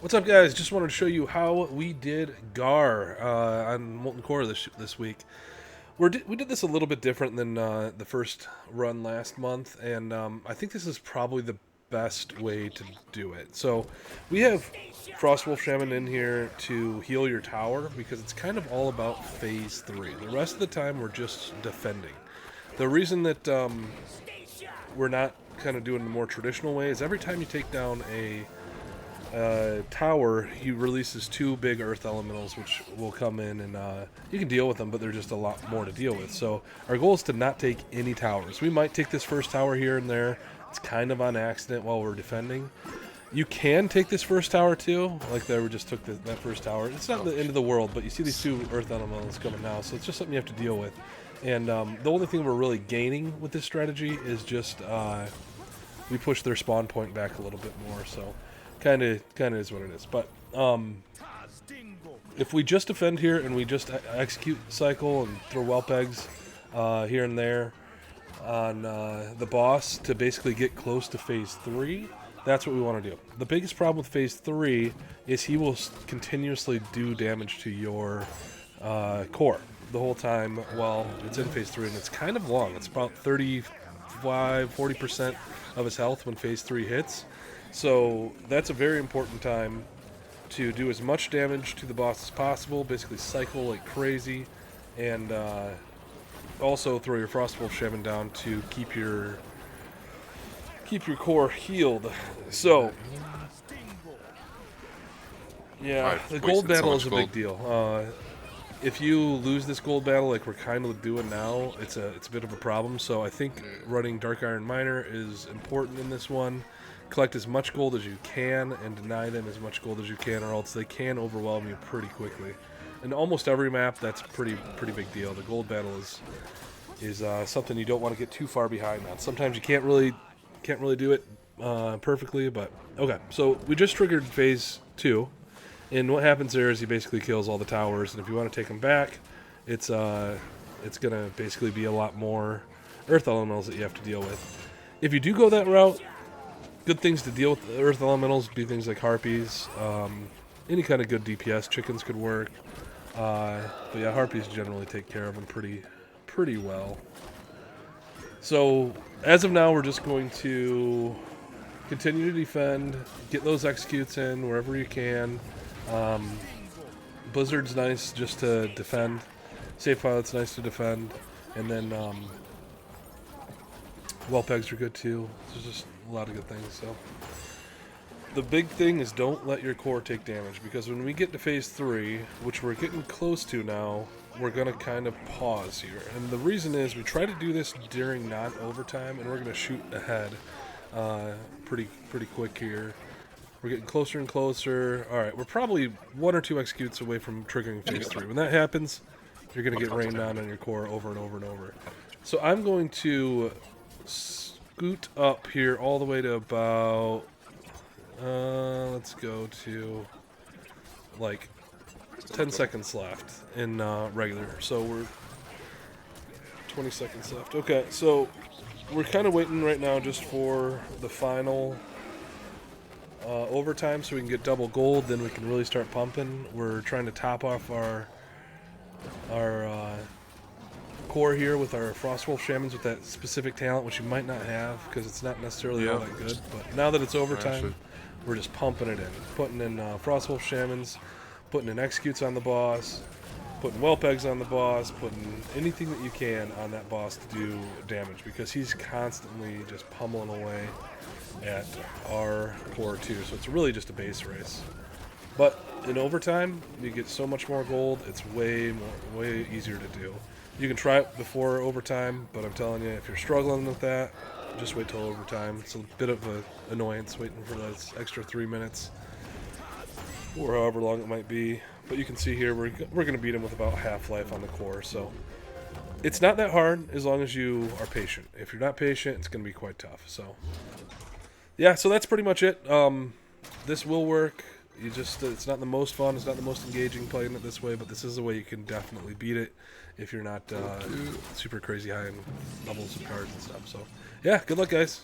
What's up, guys? Just wanted to show you how we did Garr on Molten Core this week. We did this a little bit different than the first run last month, and I think this is probably the best way to do it. So we have Frostwolf Shaman in here to heal your tower because it's kind of all about phase 3. The rest of the time we're just defending. The reason that we're not kind of doing the more traditional way is every time you take down a tower, he releases 2 big earth elementals, which will come in and you can deal with them, but they're just a lot more to deal with. So our goal is to not take any towers. We might take this first tower here and there. It's kind of on accident while we're defending. You can take this first tower too, like there we just took that first tower. It's not the end of the world, but you see these 2 earth elementals coming now, so it's just something you have to deal with. And the only thing we're really gaining with this strategy is just we push their spawn point back a little bit more, so kind of is what it is. But if we just defend here and we just execute cycle and throw well pegs here and there on the boss to basically get close to phase 3, that's what we want to do. The biggest problem with phase 3 is he will continuously do damage to your core the whole time while it's in phase 3, and it's kind of long. It's about 35-40% of his health when phase 3 hits. So that's a very important time to do as much damage to the boss as possible, basically cycle like crazy, and also throw your Frostwolf Shaman down to keep your core healed. So yeah, the gold battle is a big deal. If you lose this gold battle like we're kind of doing now, it's a bit of a problem. So I think running Dark Iron Miner is important in this one. Collect as much gold as you can and deny them as much gold as you can, or else they can overwhelm you pretty quickly. In almost every map, that's a pretty big deal. The gold battle is something you don't want to get too far behind on. Sometimes you can't really do it perfectly, but okay. So we just triggered phase 2, and what happens there is he basically kills all the towers, and if you want to take them back, it's gonna basically be a lot more earth elementals that you have to deal with. If you do go that route, good things to deal with the earth elementals would be things like harpies, any kind of good DPS. Chickens could work, but yeah, harpies generally take care of them pretty well. So as of now, we're just going to continue to defend, get those executes in wherever you can. Blizzard's nice just to defend. Safe Pilot's nice to defend, and then well pegs are good too. There's just a lot of good things. So the big thing is don't let your core take damage, because when we get to phase 3, which we're getting close to now, we're going to kind of pause here. And the reason is we try to do this during non-overtime, and we're going to shoot ahead pretty quick here. We're getting closer and closer. All right, we're probably 1 or 2 executes away from triggering phase 3. When that happens, you're going to get rained down on your core over and over and over. So I'm going to scoot up here all the way to about, let's go to like 10 seconds left in regular. So we're 20 seconds left. Okay, so we're kind of waiting right now just for the final overtime so we can get double gold, then we can really start pumping. We're trying to top off our core here with our Frostwolf Shamans with that specific talent, which you might not have because it's not necessarily all that good. But now that it's overtime, we're just pumping it in. Putting in Frostwolf Shamans, putting in executes on the boss, putting well pegs on the boss, putting anything that you can on that boss to do damage, because he's constantly just pummeling away at our core too. So it's really just a base race. But in overtime, you get so much more gold. It's way easier to do. You can try it before overtime, but I'm telling you, if you're struggling with that, just wait till overtime. It's a bit of an annoyance waiting for those extra 3 minutes, or however long it might be. But you can see here, we're going to beat him with about half life on the core. So it's not that hard as long as you are patient. If you're not patient, it's going to be quite tough. So yeah, so that's pretty much it. This will work. You just it's not the most fun, it's not the most engaging playing it this way, but this is a way you can definitely beat it if you're not super crazy high in levels of cards and stuff. So yeah, good luck, guys.